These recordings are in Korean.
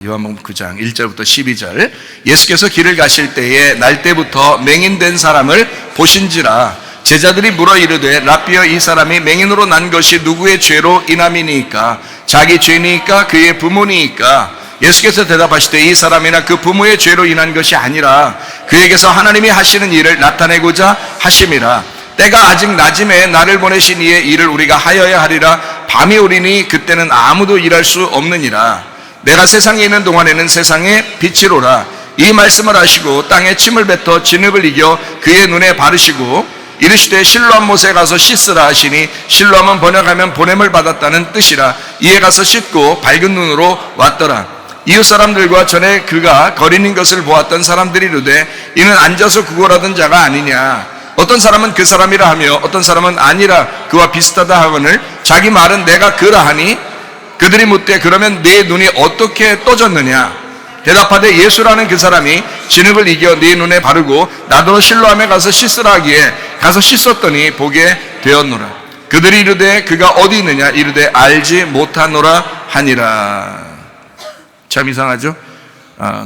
요한복음 9장 1절부터 12절. 예수께서 길을 가실 때에 날 때부터 맹인된 사람을 보신지라. 제자들이 물어 이르되 랍비여, 이 사람이 맹인으로 난 것이 누구의 죄로 인함이니까? 자기 죄니까 그의 부모니까? 예수께서 대답하시되 이 사람이나 그 부모의 죄로 인한 것이 아니라 그에게서 하나님이 하시는 일을 나타내고자 하심이라. 때가 아직 낮음에 나를 보내신 이의 일을 우리가 하여야 하리라. 밤이 오리니 그때는 아무도 일할 수 없느니라. 내가 세상에 있는 동안에는 세상의 빛이로라. 이 말씀을 하시고 땅에 침을 뱉어 진흙을 이겨 그의 눈에 바르시고 이르시되 실로암 못에 가서 씻으라 하시니, 실로암은 번역하면 보냄을 받았다는 뜻이라. 이에 가서 씻고 밝은 눈으로 왔더라. 이웃 사람들과 전에 그가 거리는 것을 보았던 사람들이 이르되 이는 앉아서 구걸하던 자가 아니냐. 어떤 사람은 그 사람이라 하며 어떤 사람은 아니라 그와 비슷하다 하거늘 자기 말은 내가 그라 하니, 그들이 묻되 그러면 네 눈이 어떻게 떠졌느냐? 대답하되 예수라는 그 사람이 진흙을 이겨 네 눈에 바르고 나더러 실로암에 가서 씻으라 하기에 가서 씻었더니 보게 되었노라. 그들이 이르되 그가 어디 있느냐? 이르되 알지 못하노라 하니라. 참 이상하죠?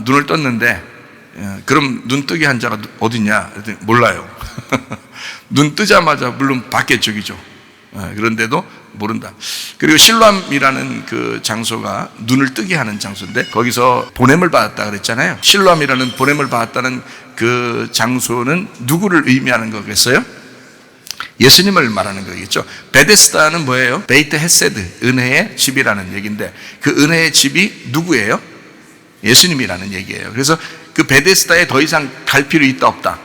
눈을 떴는데 그럼 눈 뜨게 한 자가 어디냐? 몰라요. 눈 뜨자마자 물론 봤겠죠, 그죠? 그런데도 모른다. 그리고 실로암이라는 그 장소가 눈을 뜨게 하는 장소인데 거기서 보냄을 받았다 그랬잖아요. 실로암이라는 보냄을 받았다는 그 장소는 누구를 의미하는 거겠어요? 예수님을 말하는 거겠죠. 베데스다는 뭐예요? 베이트 헤세드, 은혜의 집이라는 얘기인데 그 은혜의 집이 누구예요? 예수님이라는 얘기예요. 그래서 그 베데스다에 더 이상 갈 필요 있다 없다?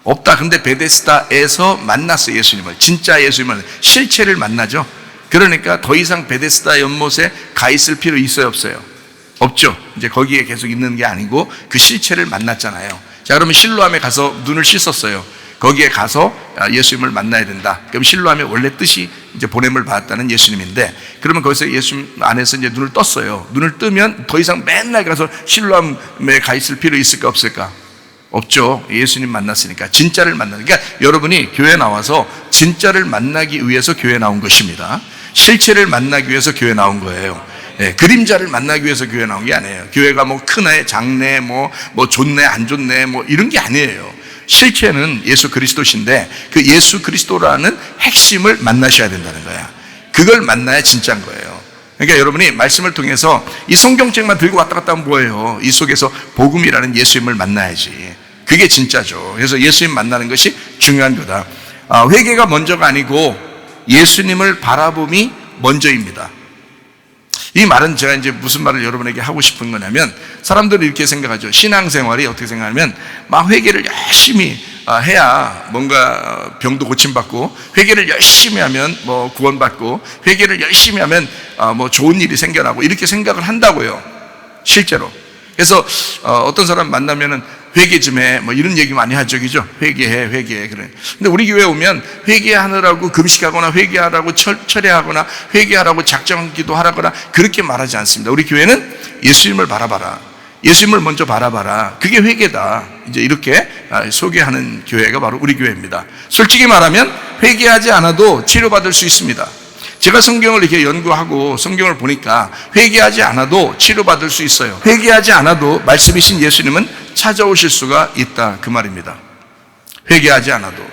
없다. 근데 베데스다에서 만났어요, 예수님을. 진짜 예수님을, 실체를 만나죠. 그러니까 더 이상 베데스다 연못에 가 있을 필요 있어요, 없어요? 없죠. 이제 거기에 계속 있는 게 아니고 그 실체를 만났잖아요. 자, 그러면 실로암에 가서 눈을 씻었어요. 거기에 가서 예수님을 만나야 된다. 그럼 실로암의 원래 뜻이 이제 보냄을 받았다는 예수님인데, 그러면 거기서 예수님 안에서 이제 눈을 떴어요. 눈을 뜨면 더 이상 맨날 가서 실로암에 가 있을 필요 있을까 없을까? 없죠. 예수님 만났으니까. 진짜를 만나는. 그러니까 여러분이 교회 나와서 진짜를 만나기 위해서 교회 나온 것입니다. 실체를 만나기 위해서 교회 나온 거예요. 네, 그림자를 만나기 위해서 교회 나온 게 아니에요. 교회가 뭐 크네, 작네, 뭐 좋네, 안 좋네, 뭐 이런 게 아니에요. 실체는 예수 그리스도신데 그 예수 그리스도라는 핵심을 만나셔야 된다는 거야. 그걸 만나야 진짜인 거예요. 그러니까 여러분이 말씀을 통해서 이 성경책만 들고 왔다 갔다 하면 뭐예요? 이 속에서 복음이라는 예수님을 만나야지. 그게 진짜죠. 그래서 예수님 만나는 것이 중요한 거다. 회개가 먼저가 아니고 예수님을 바라봄이 먼저입니다. 이 말은 제가 이제 무슨 말을 여러분에게 하고 싶은 거냐면, 사람들은 이렇게 생각하죠. 신앙생활이 어떻게 생각하면 막 회개를 열심히 해야 뭔가 병도 고침받고, 회개를 열심히 하면 뭐 구원받고, 회개를 열심히 하면 뭐 좋은 일이 생겨나고, 이렇게 생각을 한다고요, 실제로. 그래서 어떤 사람 만나면은 회개 좀 해, 뭐 이런 얘기 많이 하죠, 그죠? 회개해, 회개해. 그래. 근데 우리 교회 오면 회개하느라고 금식하거나 회개하라고 철회하거나 회개하라고 작정기도 하라거나 그렇게 말하지 않습니다. 우리 교회는 예수님을 바라봐라. 예수님을 먼저 바라봐라. 그게 회개다. 이제 이렇게 소개하는 교회가 바로 우리 교회입니다. 솔직히 말하면 회개하지 않아도 치료받을 수 있습니다. 제가 성경을 이렇게 연구하고 성경을 보니까 회개하지 않아도 치료받을 수 있어요. 회개하지 않아도 말씀이신 예수님은 찾아오실 수가 있다, 그 말입니다. 회개하지 않아도.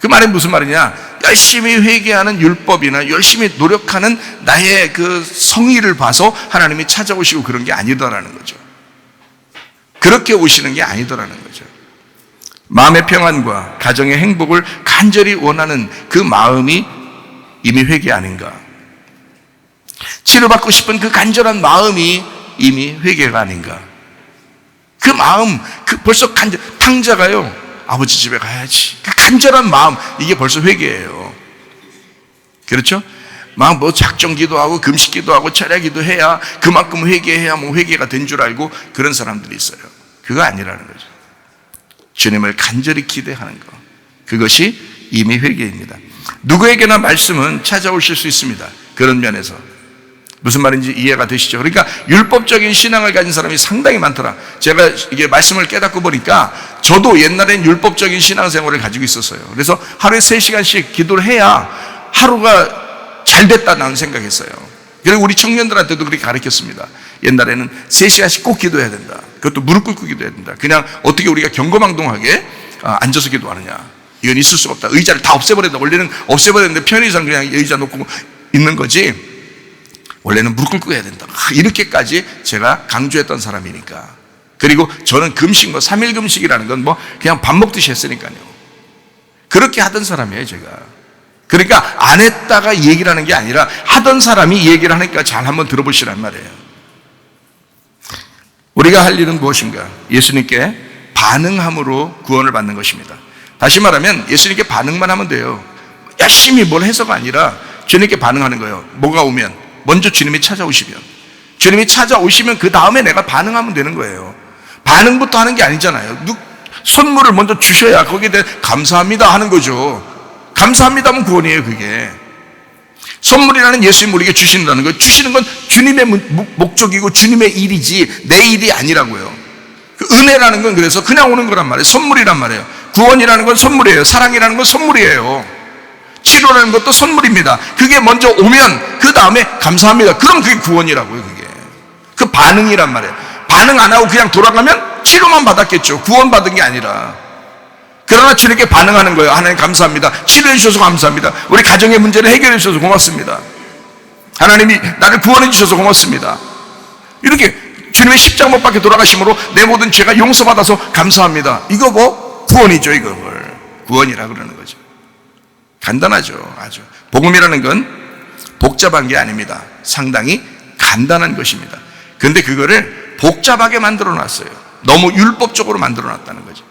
그 말이 무슨 말이냐? 열심히 회개하는 율법이나 열심히 노력하는 나의 그 성의를 봐서 하나님이 찾아오시고 그런 게 아니더라는 거죠. 그렇게 오시는 게 아니더라는 거죠. 마음의 평안과 가정의 행복을 간절히 원하는 그 마음이 이미 회개 아닌가? 치료받고 싶은 그 간절한 마음이 이미 회개가 아닌가? 그 마음, 벌써 탕자가요, 아버지 집에 가야지. 그 간절한 마음, 이게 벌써 회개예요. 그렇죠? 막 뭐 작정기도 하고 금식기도 하고 철야기도 해야 그만큼 회개해야 뭐 회개가 된 줄 알고 그런 사람들이 있어요. 그거 아니라는 거죠. 주님을 간절히 기대하는 거, 그것이 이미 회개입니다. 누구에게나 말씀은 찾아오실 수 있습니다. 그런 면에서 무슨 말인지 이해가 되시죠? 그러니까 율법적인 신앙을 가진 사람이 상당히 많더라. 제가 이게 말씀을 깨닫고 보니까 저도 옛날엔 율법적인 신앙생활을 가지고 있었어요. 그래서 하루에 3시간씩 기도를 해야 하루가 잘 됐다 나는 생각했어요. 그리고 우리 청년들한테도 그렇게 가르쳤습니다. 옛날에는 3시간씩 꼭 기도해야 된다. 그것도 무릎 꿇고 기도해야 된다. 그냥 어떻게 우리가 경거망동하게 앉아서 기도하느냐. 이건 있을 수가 없다. 의자를 다 없애버려야 된다. 원래는 없애버려야 되는데 편의상 그냥 의자 놓고 있는 거지. 원래는 무릎 꿇고 해야 된다. 이렇게까지 제가 강조했던 사람이니까. 그리고 저는 금식, 3일 금식이라는 건 그냥 밥 먹듯이 했으니까요. 그렇게 하던 사람이에요, 제가. 그러니까 안 했다가 얘기를 하는 게 아니라 하던 사람이 얘기를 하니까 잘 한번 들어보시란 말이에요. 우리가 할 일은 무엇인가? 예수님께 반응함으로 구원을 받는 것입니다. 다시 말하면 예수님께 반응만 하면 돼요. 열심히 뭘 해서가 아니라 주님께 반응하는 거예요. 뭐가 오면 먼저 주님이 찾아오시면, 주님이 찾아오시면 그 다음에 내가 반응하면 되는 거예요. 반응부터 하는 게 아니잖아요. 선물을 먼저 주셔야 거기에 대해 감사합니다 하는 거죠. 감사합니다면 구원이에요. 그게 선물이라는 예수님 우리에게 주신다는 거예요. 주시는 건 주님의 목적이고 주님의 일이지 내 일이 아니라고요. 그 은혜라는 건 그래서 그냥 오는 거란 말이에요. 선물이란 말이에요. 구원이라는 건 선물이에요. 사랑이라는 건 선물이에요. 치료라는 것도 선물입니다. 그게 먼저 오면 그 다음에 감사합니다. 그럼 그게 구원이라고요. 그게 그 반응이란 말이에요. 반응 안 하고 그냥 돌아가면 치료만 받았겠죠. 구원 받은 게 아니라. 그러나 주님께 반응하는 거예요. 하나님 감사합니다. 치료해 주셔서 감사합니다. 우리 가정의 문제를 해결해 주셔서 고맙습니다. 하나님이 나를 구원해 주셔서 고맙습니다. 이렇게 주님의 십자가 못 박혀 돌아가심으로 내 모든 죄가 용서받아서 감사합니다. 이거 구원이죠. 이걸 구원이라 그러는 거죠. 간단하죠. 아주. 복음이라는 건 복잡한 게 아닙니다. 상당히 간단한 것입니다. 그런데 그거를 복잡하게 만들어 놨어요. 너무 율법적으로 만들어 놨다는 거죠.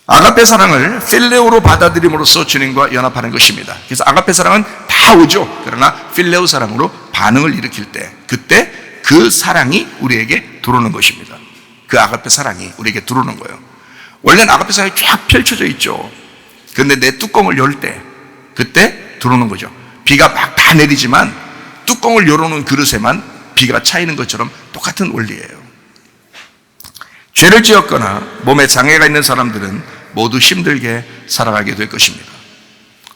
아가페 사랑을 필레오로 받아들임으로써 주님과 연합하는 것입니다. 그래서 아가페 사랑은 다 오죠. 그러나 필레오 사랑으로 반응을 일으킬 때, 그때 그 사랑이 우리에게 들어오는 것입니다. 그 아가페 사랑이 우리에게 들어오는 거예요. 원래는 아가페 사랑이 쫙 펼쳐져 있죠. 그런데 내 뚜껑을 열 때, 그때 들어오는 거죠. 비가 막 다 내리지만 뚜껑을 열어놓은 그릇에만 비가 차이는 것처럼 똑같은 원리예요. 죄를 지었거나 몸에 장애가 있는 사람들은 모두 힘들게 살아가게 될 것입니다.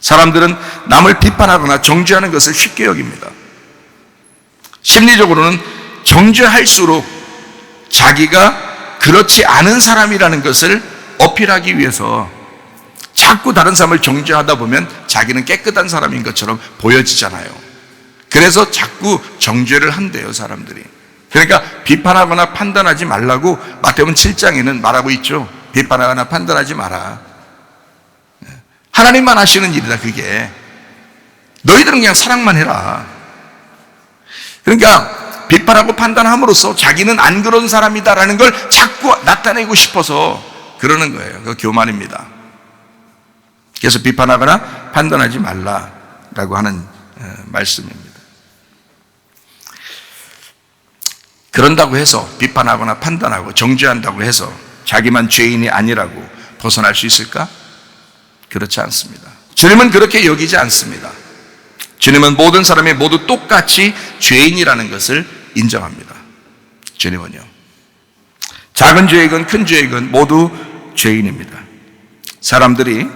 사람들은 남을 비판하거나 정죄하는 것을 쉽게 여깁니다. 심리적으로는 정죄할수록 자기가 그렇지 않은 사람이라는 것을 어필하기 위해서 자꾸 다른 사람을 정죄하다 보면 자기는 깨끗한 사람인 것처럼 보여지잖아요. 그래서 자꾸 정죄를 한대요, 사람들이. 그러니까 비판하거나 판단하지 말라고 마태복음 7장에는 말하고 있죠. 비판하거나 판단하지 마라. 하나님만 하시는 일이다, 그게. 너희들은 그냥 사랑만 해라. 그러니까 비판하고 판단함으로써 자기는 안 그런 사람이다라는 걸 자꾸 나타내고 싶어서 그러는 거예요. 그 교만입니다. 그래서 비판하거나 판단하지 말라라고 하는 말씀입니다. 그런다고 해서 비판하거나 판단하고 정죄한다고 해서 자기만 죄인이 아니라고 벗어날 수 있을까? 그렇지 않습니다. 주님은 그렇게 여기지 않습니다. 주님은 모든 사람이 모두 똑같이 죄인이라는 것을 인정합니다. 주님은요. 작은 죄이건 큰 죄이건 모두 죄인입니다. 사람들이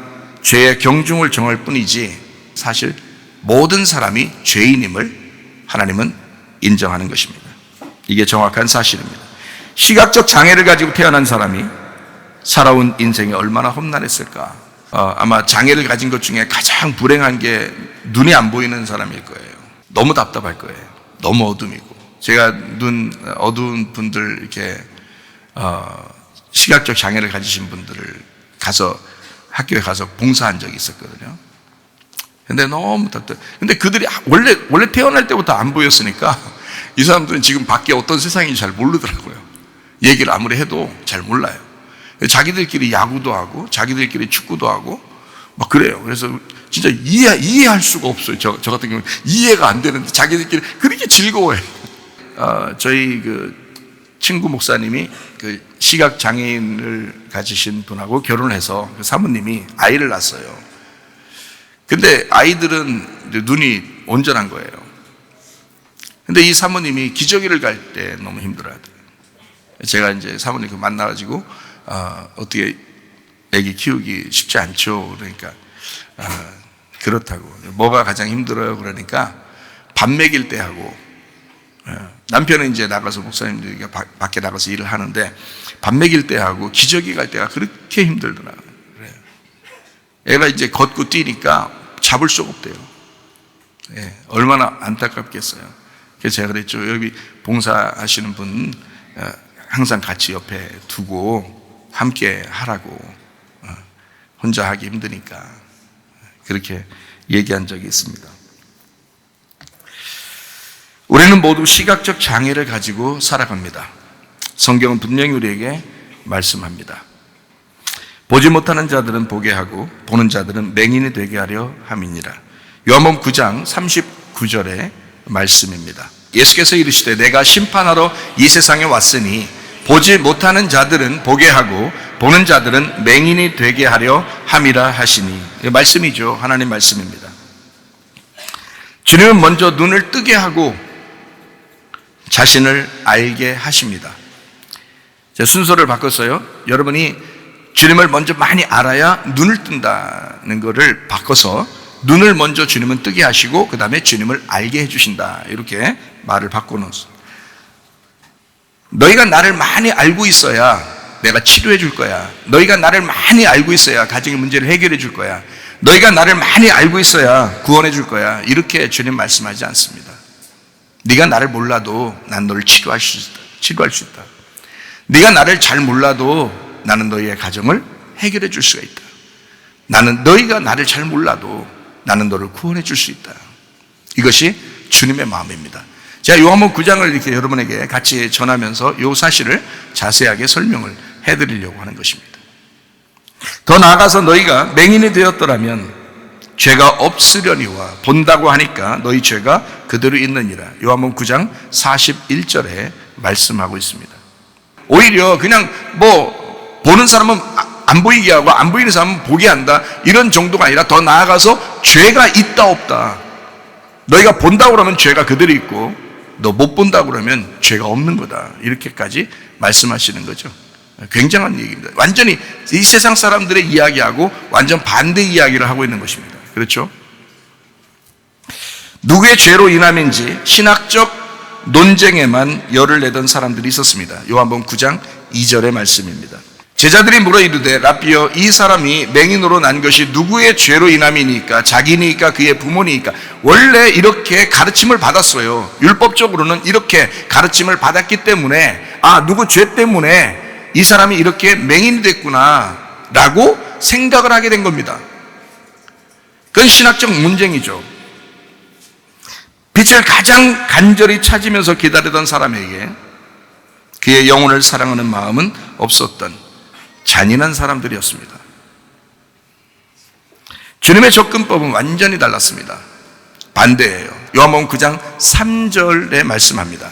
죄의 경중을 정할 뿐이지 사실 모든 사람이 죄인임을 하나님은 인정하는 것입니다. 이게 정확한 사실입니다. 시각적 장애를 가지고 태어난 사람이 살아온 인생이 얼마나 험난했을까. 아마 장애를 가진 것 중에 가장 불행한 게 눈이 안 보이는 사람일 거예요. 너무 답답할 거예요. 너무 어둠이고. 제가 눈 어두운 분들 이렇게 시각적 장애를 가지신 분들을 학교에 가서 봉사한 적이 있었거든요. 근데 너무 답답해. 근데 그들이 원래 태어날 때부터 안 보였으니까 이 사람들은 지금 밖에 어떤 세상인지 잘 모르더라고요. 얘기를 아무리 해도 잘 몰라요. 자기들끼리 야구도 하고 자기들끼리 축구도 하고 막 그래요. 그래서 진짜 이해할 수가 없어요. 저 같은 경우는 이해가 안 되는데 자기들끼리 그렇게 즐거워해요. 저희 그 친구 목사님이 그 시각 장애인을 가지신 분하고 결혼해서 그 사모님이 아이를 낳았어요. 근데 아이들은 이제 눈이 온전한 거예요. 근데 이 사모님이 기저귀를 갈 때 너무 힘들어하더라고요. 제가 이제 사모님 만나가지고 어떻게 애기 키우기 쉽지 않죠. 그러니까 그렇다고. 뭐가 가장 힘들어요? 그러니까 밥 먹일 때 하고 남편은 이제 나가서 목사님들이 밖에 나가서 일을 하는데 밥 먹일 때하고 기저귀 갈 때가 그렇게 힘들더라. 그래요. 애가 이제 걷고 뛰니까 잡을 수가 없대요. 얼마나 안타깝겠어요. 그래서 제가 그랬죠. 여기 봉사하시는 분 항상 같이 옆에 두고 함께 하라고. 혼자 하기 힘드니까 그렇게 얘기한 적이 있습니다. 우리는 모두 시각적 장애를 가지고 살아갑니다. 성경은 분명히 우리에게 말씀합니다. 보지 못하는 자들은 보게 하고 보는 자들은 맹인이 되게 하려 함이니라. 요한복음 9장 39절의 말씀입니다. 예수께서 이르시되 내가 심판하러 이 세상에 왔으니 보지 못하는 자들은 보게 하고 보는 자들은 맹인이 되게 하려 함이라 하시니. 말씀이죠. 하나님 말씀입니다. 주님은 먼저 눈을 뜨게 하고 자신을 알게 하십니다. 순서를 바꿨어요. 여러분이 주님을 먼저 많이 알아야 눈을 뜬다는 것을 바꿔서 눈을 먼저 주님은 뜨게 하시고 그 다음에 주님을 알게 해주신다. 이렇게 말을 바꿔놓았어요. 너희가 나를 많이 알고 있어야 내가 치료해 줄 거야. 너희가 나를 많이 알고 있어야 가정의 문제를 해결해 줄 거야. 너희가 나를 많이 알고 있어야 구원해 줄 거야. 이렇게 주님 말씀하지 않습니다. 네가 나를 몰라도 난 너를 치료할 수 있다. 네가 나를 잘 몰라도 나는 너희의 가정을 해결해 줄 수가 있다. 너희가 나를 잘 몰라도 나는 너를 구원해 줄 수 있다. 이것이 주님의 마음입니다. 제가 요한복음 9장을 이렇게 여러분에게 같이 전하면서 이 사실을 자세하게 설명을 해드리려고 하는 것입니다. 더 나아가서 너희가 맹인이 되었더라면 죄가 없으려니와 본다고 하니까 너희 죄가 그대로 있느니라. 요한복음 9장 41절에 말씀하고 있습니다. 오히려 그냥 보는 사람은 안 보이게 하고 안 보이는 사람은 보게 한다, 이런 정도가 아니라 더 나아가서 죄가 있다 없다. 너희가 본다고 그러면 죄가 그대로 있고 너 못 본다고 그러면 죄가 없는 거다. 이렇게까지 말씀하시는 거죠. 굉장한 얘기입니다. 완전히 이 세상 사람들의 이야기하고 완전 반대 이야기를 하고 있는 것입니다. 그렇죠? 누구의 죄로 인함인지 신학적 논쟁에만 열을 내던 사람들이 있었습니다. 요한복음 9장 2절의 말씀입니다. 제자들이 물어 이르되 라삐여, 이 사람이 맹인으로 난 것이 누구의 죄로 인함이니까? 자기니까 그의 부모니까? 원래 이렇게 가르침을 받았어요. 율법적으로는 이렇게 가르침을 받았기 때문에 누구 죄 때문에 이 사람이 이렇게 맹인이 됐구나 라고 생각을 하게 된 겁니다. 그건 신학적 문쟁이죠. 빛을 가장 간절히 찾으면서 기다리던 사람에게 그의 영혼을 사랑하는 마음은 없었던 잔인한 사람들이었습니다. 주님의 접근법은 완전히 달랐습니다. 반대예요. 요한복음 9장 3절에 말씀합니다.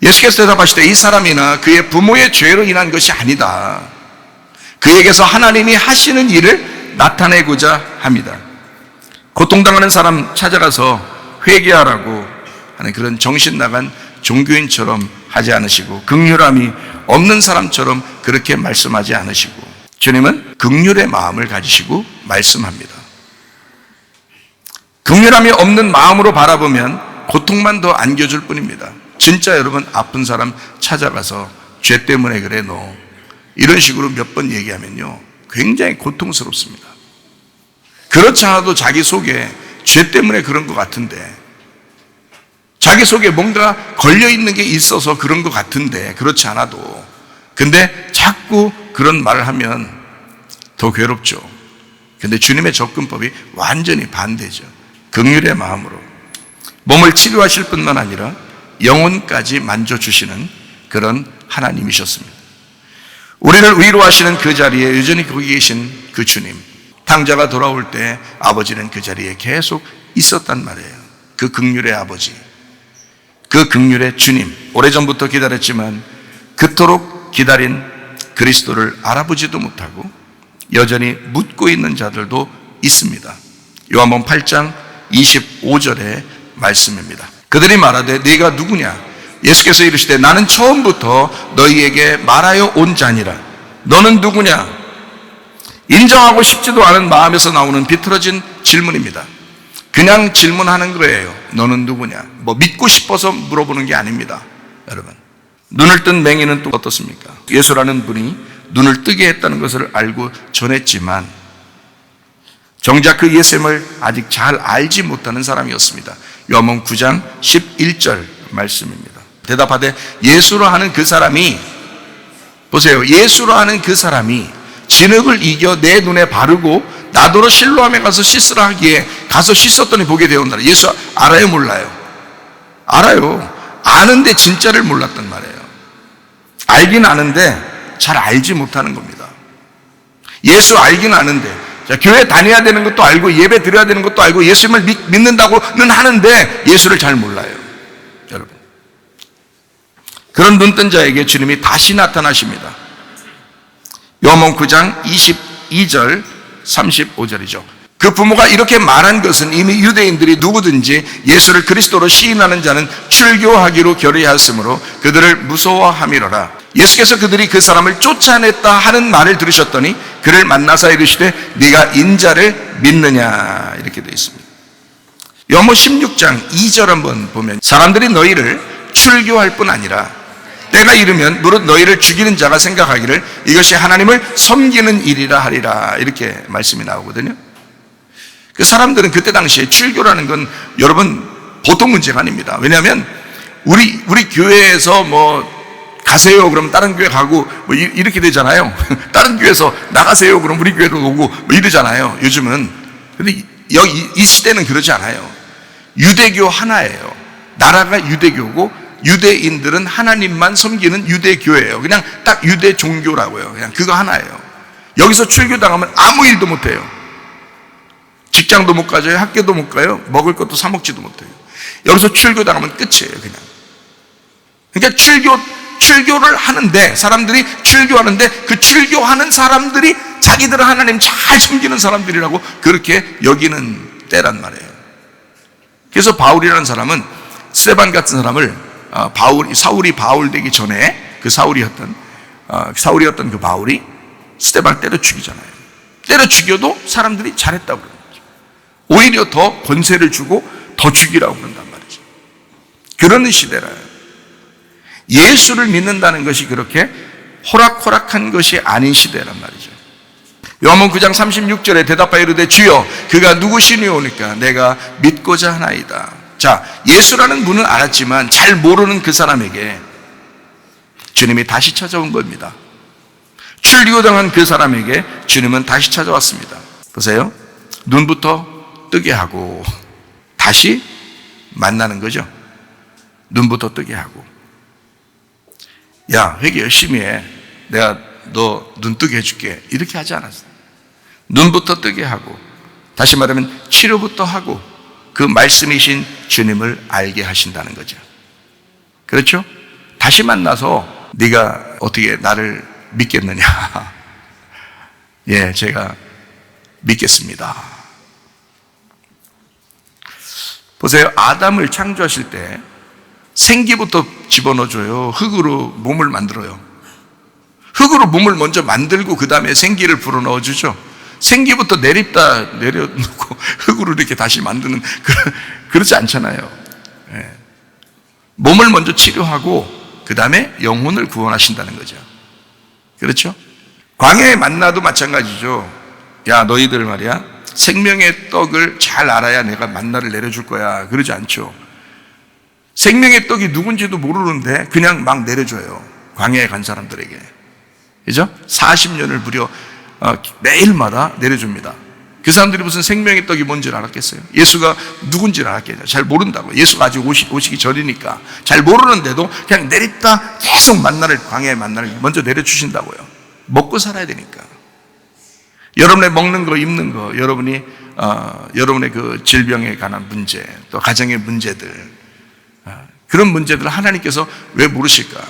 예수께서 대답하시되 이 사람이나 그의 부모의 죄로 인한 것이 아니다. 그에게서 하나님이 하시는 일을 나타내고자 합니다. 고통당하는 사람 찾아가서 회개하라고 하는 그런 정신 나간 종교인처럼 하지 않으시고 긍휼함이 없는 사람처럼 그렇게 말씀하지 않으시고 주님은 긍휼의 마음을 가지시고 말씀합니다. 긍휼함이 없는 마음으로 바라보면 고통만 더 안겨줄 뿐입니다. 진짜 여러분 아픈 사람 찾아가서 죄 때문에 그래 너 이런 식으로 몇 번 얘기하면요 굉장히 고통스럽습니다. 그렇지 않아도 자기 속에 죄 때문에 그런 것 같은데, 자기 속에 뭔가 걸려있는 게 있어서 그런 것 같은데 그렇지 않아도, 근데 자꾸 그런 말을 하면 더 괴롭죠. 근데 주님의 접근법이 완전히 반대죠. 긍휼의 마음으로 몸을 치료하실 뿐만 아니라 영혼까지 만져주시는 그런 하나님이셨습니다. 우리를 위로하시는 그 자리에 여전히 거기 계신 그 주님, 탕자가 돌아올 때 아버지는 그 자리에 계속 있었단 말이에요. 그 긍휼의 아버지, 그 긍휼의 주님, 오래전부터 기다렸지만 그토록 기다린 그리스도를 알아보지도 못하고 여전히 묻고 있는 자들도 있습니다. 요한복음 8장 25절의 말씀입니다. 그들이 말하되 네가 누구냐? 예수께서 이르시되 나는 처음부터 너희에게 말하여 온 자니라. 너는 누구냐? 인정하고 싶지도 않은 마음에서 나오는 비틀어진 질문입니다. 그냥 질문하는 거예요. 너는 누구냐? 뭐 믿고 싶어서 물어보는 게 아닙니다. 여러분, 눈을 뜬 맹인은 또 어떻습니까? 예수라는 분이 눈을 뜨게 했다는 것을 알고 전했지만 정작 그 예수님을 아직 잘 알지 못하는 사람이었습니다. 요한복음 9장 11절 말씀입니다. 대답하되 예수로 하는 그 사람이, 보세요, 예수로 하는 그 사람이 진흙을 이겨 내 눈에 바르고 나더러 실로암에 가서 씻으라 하기에 가서 씻었더니 보게 되었노라. 예수 알아요, 몰라요? 알아요. 아는데 진짜를 몰랐단 말이에요. 알긴 아는데 잘 알지 못하는 겁니다. 예수 알긴 아는데, 자, 교회 다녀야 되는 것도 알고 예배 드려야 되는 것도 알고 예수님을 믿는다고는 하는데 예수를 잘 몰라요. 여러분, 그런 눈뜬 자에게 주님이 다시 나타나십니다. 요한복음 9장 22절 35절이죠. 그 부모가 이렇게 말한 것은 이미 유대인들이 누구든지 예수를 그리스도로 시인하는 자는 출교하기로 결의하였으므로 그들을 무서워함이로라. 예수께서 그들이 그 사람을 쫓아냈다 하는 말을 들으셨더니 그를 만나사 이르시되 네가 인자를 믿느냐, 이렇게 되어 있습니다. 요한복음 16장 2절 한번 보면 사람들이 너희를 출교할 뿐 아니라 때가 이르면 무릇 너희를 죽이는 자가 생각하기를 이것이 하나님을 섬기는 일이라 하리라, 이렇게 말씀이 나오거든요. 그 사람들은 그때 당시에 출교라는 건 여러분 보통 문제가 아닙니다. 왜냐하면 우리 교회에서 뭐 가세요 그러면 다른 교회 가고 뭐 이렇게 되잖아요. 다른 교회에서 나가세요 그러면 우리 교회로 오고 뭐 이러잖아요, 요즘은. 근데 여기 이 시대는 그러지 않아요. 유대교 하나예요. 나라가 유대교고 유대인들은 하나님만 섬기는 유대교예요. 그냥 딱 유대 종교라고요. 그냥 그거 하나예요. 여기서 출교당하면 아무 일도 못해요. 직장도 못 가져요. 학교도 못 가요. 먹을 것도 사 먹지도 못해요. 여기서 출교당하면 끝이에요, 그냥. 그러니까 출교를 하는데, 사람들이 출교하는데 그 출교하는 사람들이 자기들은 하나님 잘 섬기는 사람들이라고 그렇게 여기는 때란 말이에요. 그래서 바울이라는 사람은 스데반 같은 사람을 사울이 바울 되기 전에 그 사울이었던 그 바울이 스데반을 때려 죽이잖아요. 때려 죽여도 사람들이 잘했다고 그러는 거죠. 오히려 더 권세를 주고 더 죽이라고 그런단 말이죠. 그러는 시대라요. 예수를 믿는다는 것이 그렇게 호락호락한 것이 아닌 시대란 말이죠. 요한복음 9장 36절에 대답하여 이르되 주여 그가 누구시니오니까 내가 믿고자 하나이다. 자, 예수라는 분은 알았지만 잘 모르는 그 사람에게 주님이 다시 찾아온 겁니다. 출교당한 그 사람에게 주님은 다시 찾아왔습니다. 보세요, 눈부터 뜨게 하고 다시 만나는 거죠. 눈부터 뜨게 하고, 야, 회개 열심히 해, 내가 너 눈 뜨게 해줄게, 이렇게 하지 않았어요. 눈부터 뜨게 하고, 다시 말하면 치료부터 하고 그 말씀이신 주님을 알게 하신다는 거죠. 그렇죠? 다시 만나서 네가 어떻게 나를 믿겠느냐? 예, 제가 믿겠습니다. 보세요, 아담을 창조하실 때 생기부터 집어넣어줘요. 흙으로 몸을 만들어요. 흙으로 몸을 먼저 만들고 그 다음에 생기를 불어넣어주죠. 생기부터 내려놓고 흙으로 이렇게 다시 만드는 그렇지 않잖아요. 예. 몸을 먼저 치료하고 그 다음에 영혼을 구원하신다는 거죠. 그렇죠? 광야의 만나도 마찬가지죠. 야, 너희들 말이야, 생명의 떡을 잘 알아야 내가 만나를 내려줄 거야, 그러지 않죠. 생명의 떡이 누군지도 모르는데 그냥 막 내려줘요, 광야에 간 사람들에게. 그죠? 40년을 무려 매일마다 내려줍니다. 그 사람들이 무슨 생명의 떡이 뭔지를 알았겠어요? 예수가 누군지를 알았겠죠? 잘 모른다고. 예수가 아직 오시기 전이니까 잘 모르는데도 그냥 내렸다 계속 만나를, 광야의 만나를 먼저 내려주신다고요. 먹고 살아야 되니까. 여러분의 먹는 거, 입는 거, 여러분의 그 질병에 관한 문제, 또 가정의 문제들, 그런 문제들을 하나님께서 왜 모르실까?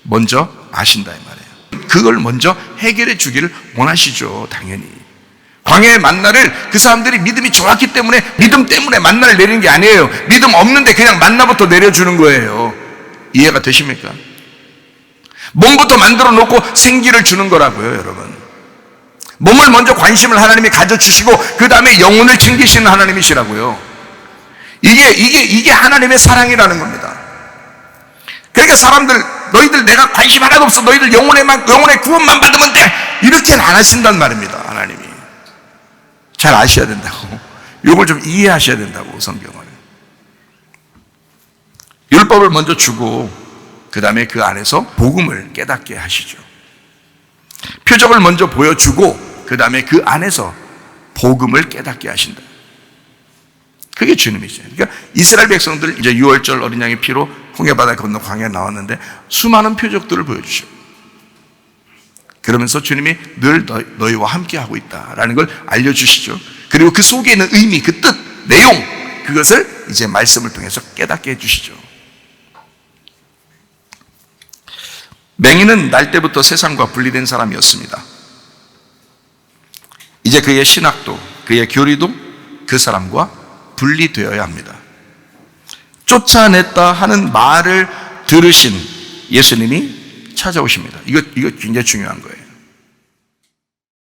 먼저 아신다 이 말이에요. 그걸 먼저 해결해 주기를 원하시죠, 당연히. 광야의 만나를 그 사람들이 믿음이 좋았기 때문에, 믿음 때문에 만나를 내리는 게 아니에요. 믿음 없는데 그냥 만나부터 내려주는 거예요. 이해가 되십니까? 몸부터 만들어 놓고 생기를 주는 거라고요, 여러분. 몸을 먼저 관심을 하나님이 가져주시고 그 다음에 영혼을 챙기시는 하나님이시라고요. 이게 하나님의 사랑이라는 겁니다. 그러니까 사람들, 너희들 내가 관심 하나도 없어. 너희들 영혼의 구원만 받으면 돼. 이렇게는 안 하신단 말입니다. 하나님이. 잘 아셔야 된다고. 이걸 좀 이해하셔야 된다고, 성경을. 율법을 먼저 주고 그 다음에 그 안에서 복음을 깨닫게 하시죠. 표적을 먼저 보여주고 그 다음에 그 안에서 복음을 깨닫게 하신다. 그게 주님이죠. 그러니까 이스라엘 백성들 이제 6월절 어린 양의 피로 홍해바다 건너 광야에 나왔는데 수많은 표적들을 보여주셔. 그러면서 주님이 늘 너희와 함께하고 있다라는 걸 알려주시죠. 그리고 그 속에 있는 의미, 그 뜻, 내용, 그것을 이제 말씀을 통해서 깨닫게 해주시죠. 맹인은 날 때부터 세상과 분리된 사람이었습니다. 이제 그의 신학도, 그의 교리도 그 사람과 분리되어야 합니다. 쫓아냈다 하는 말을 들으신 예수님이 찾아오십니다. 이거 굉장히 중요한 거예요.